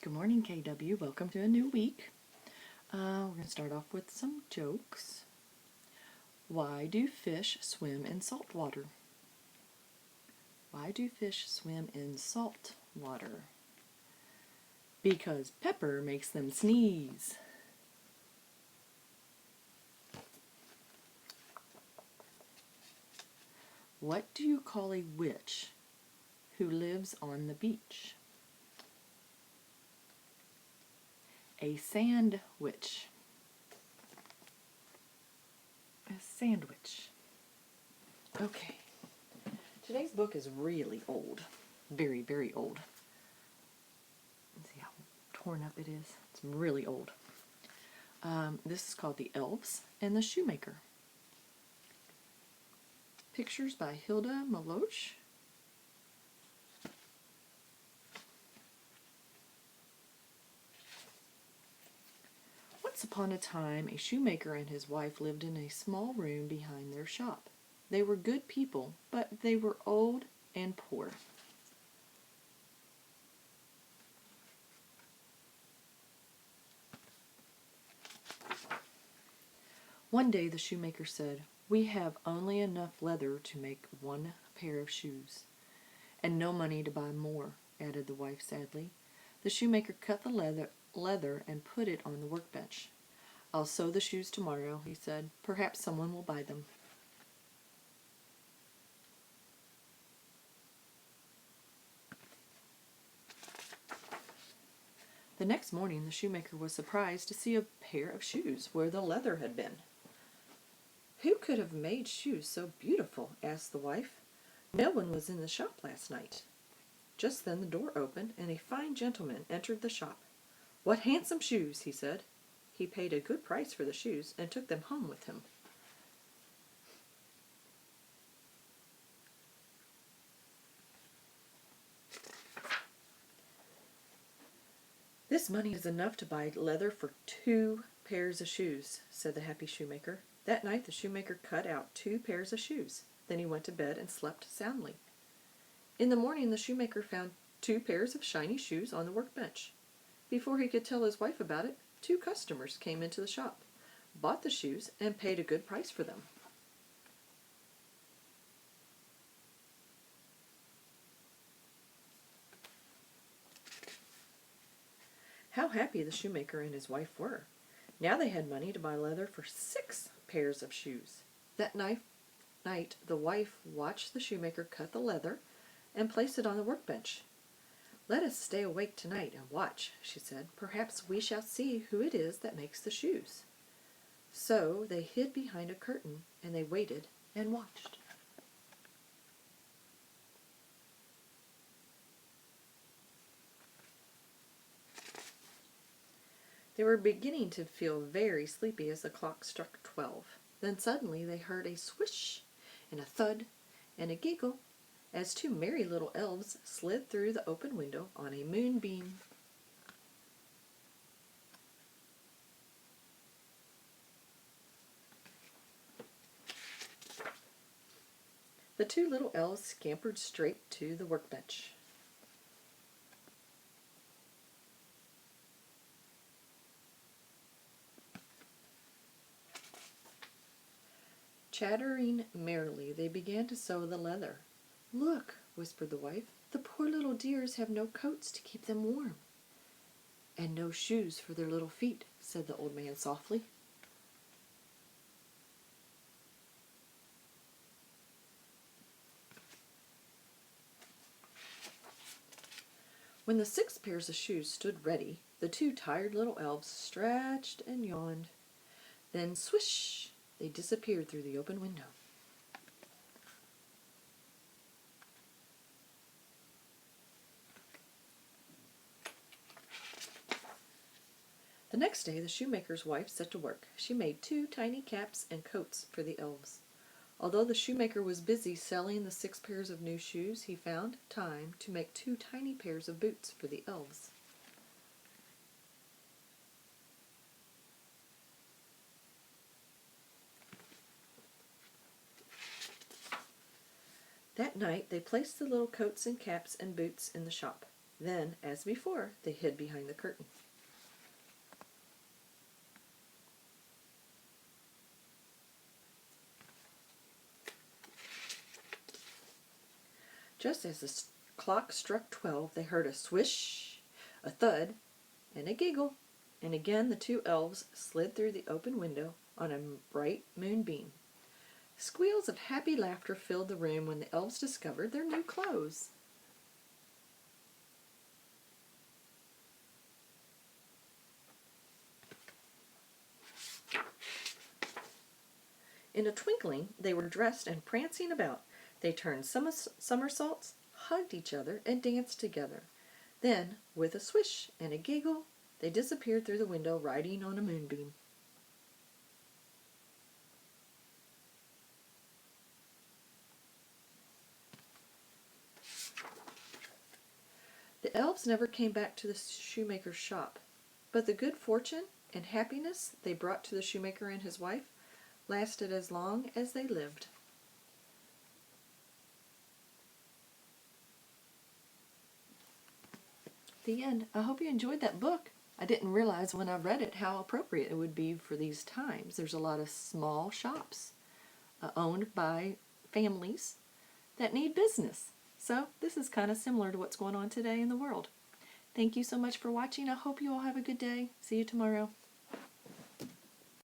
Good morning, KW. Welcome to a new week. We're going to start off with some jokes. Why do fish swim in salt water? Why do fish swim in salt water? Because pepper makes them sneeze. What do you call a witch who lives on the beach? A sand witch. A sandwich. Okay. Today's book is really old. Very, very old. Let's see how torn up it is. It's really old. This is called The Elves and the Shoemaker. Pictures by Hilda Maloche. Once upon a time, a shoemaker and his wife lived in a small room behind their shop. They were good people, but they were old and poor. One day the shoemaker said, "We have only enough leather to make one pair of shoes." "And no money to buy more," added the wife sadly. The shoemaker cut the leather and put it on the workbench. "I'll sew the shoes tomorrow," he said. "Perhaps someone will buy them." The next morning the shoemaker was surprised to see a pair of shoes where the leather had been. "Who could have made shoes so beautiful?" asked the wife. "No one was in the shop last night." Just then the door opened, and a fine gentleman entered the shop. "What handsome shoes!" he said. He paid a good price for the shoes and took them home with him. "This money is enough to buy leather for 2 pairs of shoes," said the happy shoemaker. That night the shoemaker cut out 2 pairs of shoes. Then he went to bed and slept soundly. In the morning the shoemaker found 2 pairs of shiny shoes on the workbench. Before he could tell his wife about it, 2 customers came into the shop, bought the shoes, and paid a good price for them. How happy the shoemaker and his wife were! Now they had money to buy leather for 6 pairs of shoes. That night the wife watched the shoemaker cut the leather and place it on the workbench. "Let us stay awake tonight and watch," she said. "Perhaps we shall see who it is that makes the shoes." So they hid behind a curtain, and they waited and watched. They were beginning to feel very sleepy as the clock struck 12. Then suddenly they heard a swish and a thud and a giggle as 2 merry little elves slid through the open window on a moonbeam. The 2 little elves scampered straight to the workbench. Chattering merrily, they began to sew the leather. "Look," whispered the wife, "the poor little dears have no coats to keep them warm." "And no shoes for their little feet," said the old man softly. When the 6 pairs of shoes stood ready, the 2 tired little elves stretched and yawned. Then swish! They disappeared through the open window. The next day the shoemaker's wife set to work. She made 2 tiny caps and coats for the elves. Although the shoemaker was busy selling the 6 pairs of new shoes, he found time to make 2 tiny pairs of boots for the elves. That night they placed the little coats and caps and boots in the shop. Then, as before, they hid behind the curtain. Just as the clock struck 12, they heard a swish, a thud, and a giggle, and again the two elves slid through the open window on a bright moonbeam. Squeals of happy laughter filled the room when the elves discovered their new clothes. In a twinkling, they were dressed and prancing about. They turned somersaults, hugged each other, and danced together. Then, with a swish and a giggle, they disappeared through the window, riding on a moonbeam. The elves never came back to the shoemaker's shop, but the good fortune and happiness they brought to the shoemaker and his wife lasted as long as they lived. The end. I hope you enjoyed that book. I didn't realize when I read it how appropriate it would be for these times. There's a lot of small shops owned by families that need business. So this is kind of similar to what's going on today in the world. Thank you so much for watching. I hope you all have a good day. See you tomorrow.